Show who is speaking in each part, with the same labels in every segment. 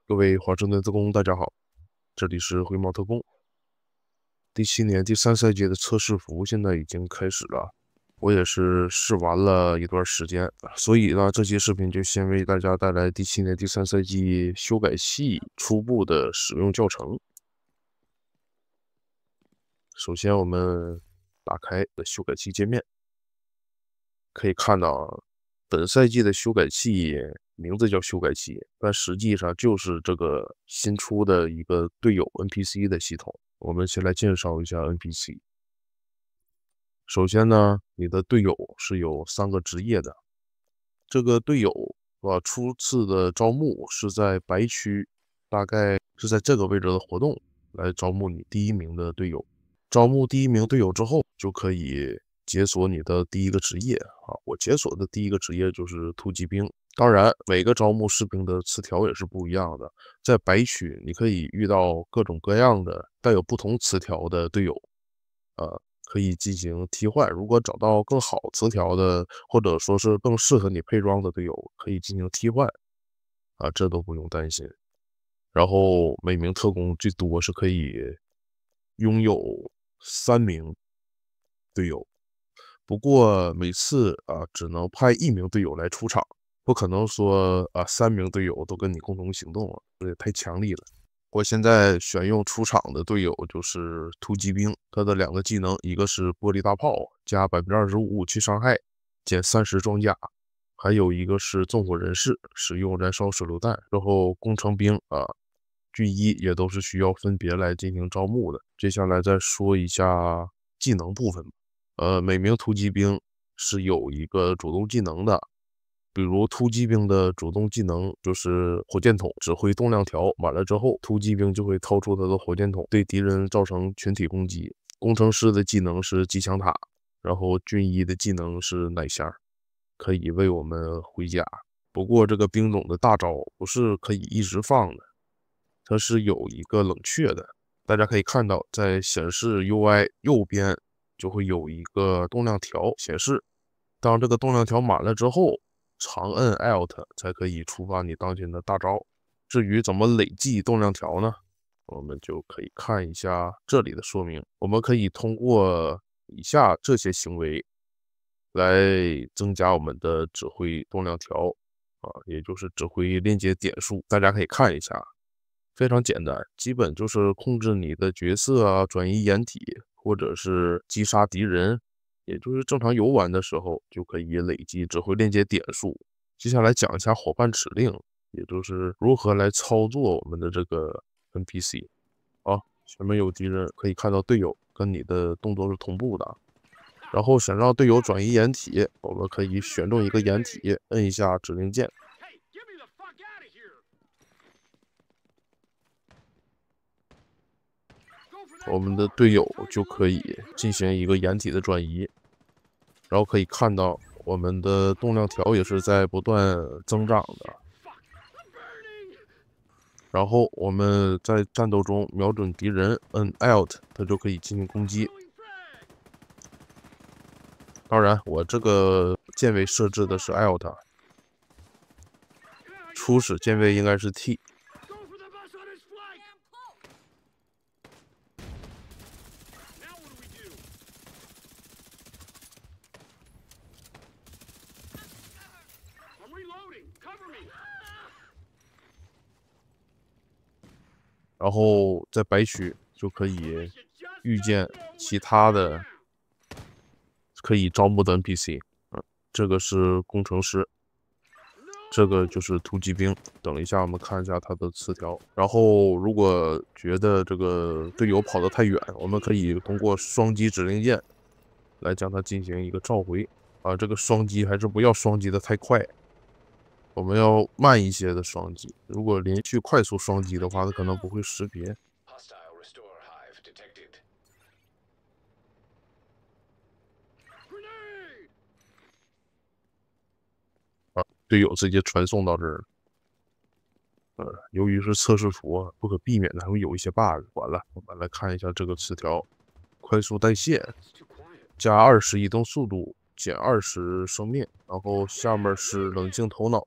Speaker 1: 各位華盛頓特工，大家好，這裡是灰貓特工。第7年第3賽季的測試服現在已經開始了，我也是試玩了一段時間，所以呢，這期視頻就先為大家帶來第7年第3賽季修改器初步的使用教程。首先，我們打開修改器界面，可以看到本賽季的修改器名字叫修改器，但實際上就是這個新出的一個隊友 NPC 的系統。我們先來介紹一下 NPC。首先呢，你的隊友是有3個職業的。這個隊友初次的招募是在白區，大概是在這個位置的活動來招募你第1名的隊友。招募第1名隊友之後，就可以解鎖你的第1個職業啊。我解鎖的第1個職業就是突擊兵。當然，每個招募士兵的詞條也是不一樣的。在白區，你可以遇到各種各樣的带有不同詞條的队友，可以進行替換。如果找到更好詞條的，或者說是更適合你配裝的队友，可以进行替換啊，這都不用擔心。然後每名特工最多是可以擁有3名队友，不過每次只能派1名队友来出场。不可能说3名队友都跟你共同行动了，这也太强力了。我現在選用出場的隊友就是突擊兵，他的2個技能，一個是玻璃大炮，加 25% 武器傷害，減30裝甲，還有一個是縱火人士，使用燃燒手榴彈。然後工程兵軍醫也都是需要分別來進行招募的。接下來再說一下技能部分。每名突擊兵是有一個主動技能的。比如突擊兵的主動技能就是火箭筒，指揮动量條满了之後，突擊兵就會掏出他的火箭筒，對敵人造成群體攻擊。工程師的技能是機槍塔，然後軍醫的技能是奶箱，可以為我們回家。不過這個兵種的大招不是可以一直放的，它是有一個冷卻的。大家可以看到，在顯示 UI 右邊就會有一個動量條顯示，當這個動量條滿了之後，長摁 Alt 才可以觸發你當前的大招。至於怎麼累計動量條呢？我們就可以看一下這裡的說明。我們可以通過以下這些行為來增加我們的指揮動量條也就是指揮鏈接點數。大家可以看一下，非常簡單，基本就是控制你的角色轉移掩體，或者是擊殺敵人。也就是正常遊玩的時候就可以累積指揮鏈接點數。接下來講一下夥伴指令，也就是如何來操作我們的這個 NPC。前面有敵人，可以看到隊友跟你的動作是同步的。然後想讓隊友轉移掩體，我們可以選中一個掩體，摁一下指令鍵。我們的隊友就可以進行一個掩體的轉移，然後可以看到我們的動量條也是在不斷增長的。然後我們在戰鬥中瞄準敵人，摁 Alt， 它就可以進行攻擊。當然，我這個鍵位設置的是 Alt， 初始鍵位應該是 T。然後在白區就可以遇見其他的可以招募的 NPC，這個是工程師，這個就是突擊兵。等一下我們看一下他的詞條。然後如果覺得這個隊友跑得太遠，我們可以通過雙擊指令鍵來將它進行一個召回。這個雙擊還是不要雙擊的太快，我們要慢一些的雙擊。如果連續快速雙擊的話，它可能不會識別。隊友直接傳送到這兒。由於是測試服，不可避免的還會有一些 bug。完了，我們來看一下這個詞條：快速代謝，加20移動速度，減20生命。然後下面是冷靜頭腦。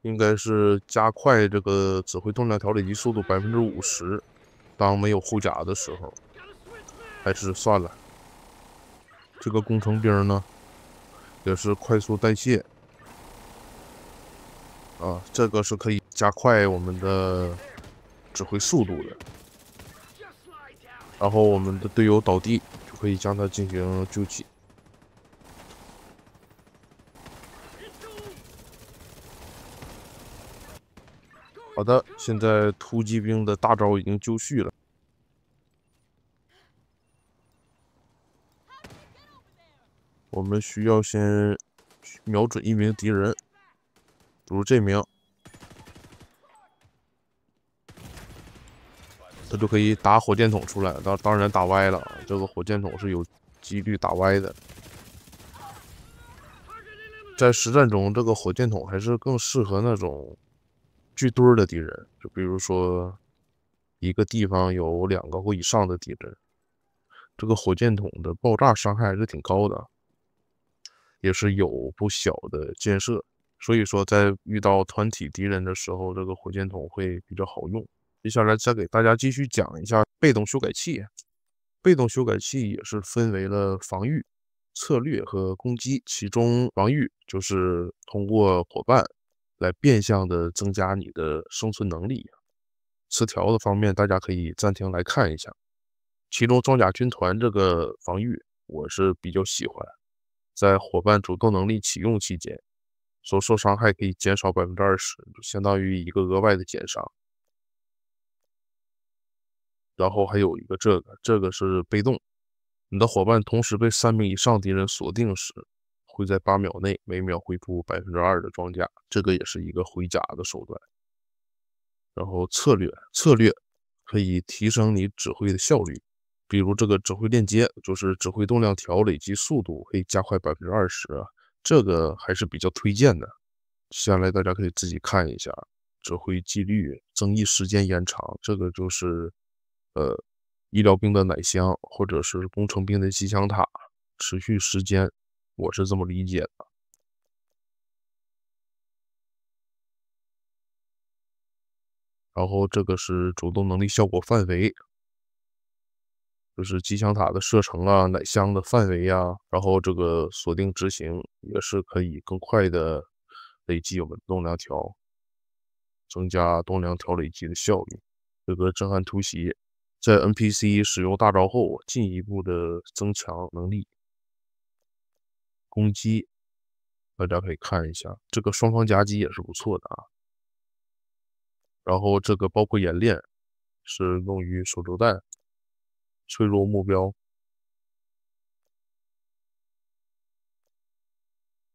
Speaker 1: 應該是加快這個指揮動量條累積速度50%。當沒有護甲的時候，還是算了。這個工程兵呢，也是快速代謝啊，這個是可以加快我們的指揮速度的。然後我們的队友倒地，就可以将他进行救起。好的，现在突击兵的大招已经就绪了。我们需要先瞄准一名敌人，比如这名，他就可以打火箭筒出来。当然打歪了，这个火箭筒是有几率打歪的。在实战中，这个火箭筒还是更适合那种聚堆的敌人，就比如说一个地方有2个或以上的敌人，这个火箭筒的爆炸伤害还是挺高的，也是有不小的建设。所以说，在遇到团体敌人的时候，这个火箭筒会比较好用。接下来再给大家继續講一下被動修改器。被動修改器也是分為了防禦、策略和攻擊。其中防禦就是通過夥伴來變相的增加你的生存能力。詞條的方面，大家可以暫停來看一下。其中裝甲軍團這個防禦我是比較喜歡，在夥伴主動能力啟用期間，所受傷害可以減少20%，相當於一個額外的減傷。然後還有一個這個是被動，你的夥伴同時被3名以上敵人鎖定時，會在8秒內每秒恢復2%的裝甲，這個也是一個回甲的手段。然後策略可以提升你指揮的效率，比如這個指揮鏈接，就是指揮動量條累積速度可以加快20%，這個還是比較推薦的。接下來大家可以自己看一下，指揮紀律增益時間延長，這個就是醫療兵的奶箱或者是工程兵的機槍塔持續時間，我是這麼理解的。然後這個是主動能力效果範圍，就是機槍塔的射程啊，奶箱的範圍啊，然後這個鎖定執行也是可以更快的累積我們動量條，增加動量條累積的效率。這個震撼突襲在 NPC 使用大招後進一步的增強能力。攻擊大家可以看一下，這個雙方夾擊也是不錯的啊。然後這個包括演練是用於手榴彈、脆弱目標。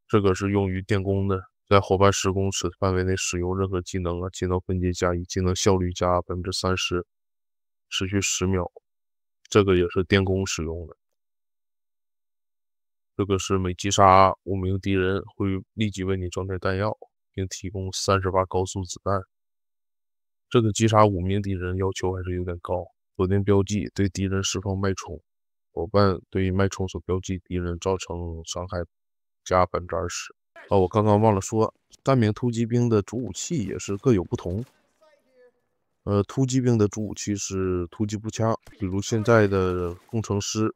Speaker 1: 這個是用於電工的，在夥伴10公尺範圍內使用任何技能啊，技能分解加1，技能效率加30%，持續10秒。這個也是電工使用的。這個是每擊殺5名敵人會立即為你裝填彈藥，並提供30發高速子彈。這個擊殺5名敵人要求還是有點高。鎖定標記對敵人釋放脈衝，夥伴對脈衝所標記敵人造成傷害加20%。我剛剛忘了說，單名突擊兵的主武器也是各有不同。突擊兵的主武器是突擊步槍，比如現在的工程師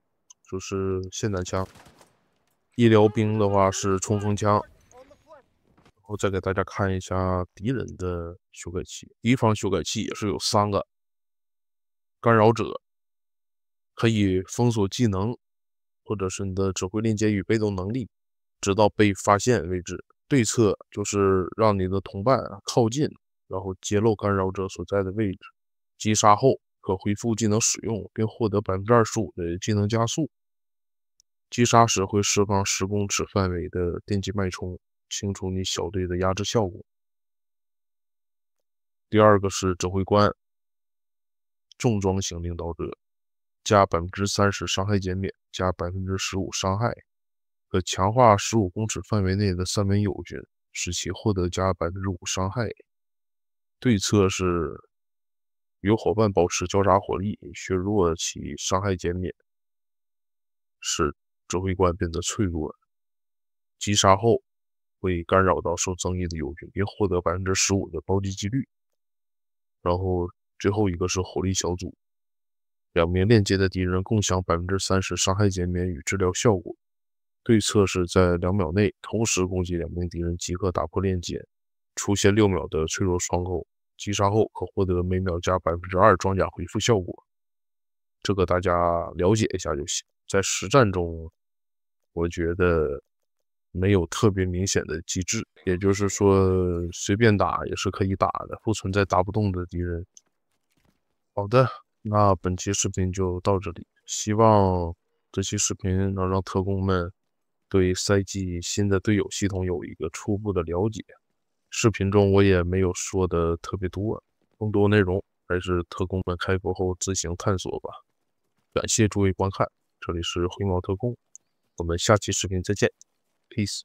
Speaker 1: 就是霰彈槍。醫療兵的話是衝鋒槍。我再給大家看一下敵人的修改器，敵方修改器也是有3個。干擾者可以封鎖技能，或者是你的指揮鏈接與被動能力，直到被發現為止。對策就是讓你的同伴靠近，然後揭露干擾者所在的位置。擊殺後可恢復技能使用，並獲得25%的技能加速。擊殺時會釋放10公尺範圍的電擊脈衝，清除你小隊的壓制效果。第二個是指揮官，重裝型領導者，加30%傷害減免，加15%傷害，可強化15公尺範圍內的3名友軍，使其獲得加5%傷害。對策是與夥伴保持交叉火力，削弱其傷害減免，使指揮官變得脆弱。擊殺後會干擾到受增益的友軍，並獲得15%的暴擊幾率。然後最後一個是火力小組，2名鏈接的敵人共享30%傷害減免與治療效果。對策是在2秒內同時攻擊2名敵人即可打破鏈接，出現6秒的脆弱窗口，擊殺後可獲得每秒加2%裝甲恢復效果。這個大家了解一下就行。在實戰中，我覺得沒有特別明顯的機制，也就是說隨便打也是可以打的，不存在打不動的敵人。好的，那本期視頻就到這裡，希望這期視頻能讓特工們對賽季新的隊友系統有一個初步的了解。視頻中我也沒有說的特別多，更多內容還是特工們開服後自行探索吧。感謝諸位觀看，這裡是灰毛特工，我們下期視頻再見 ，Peace。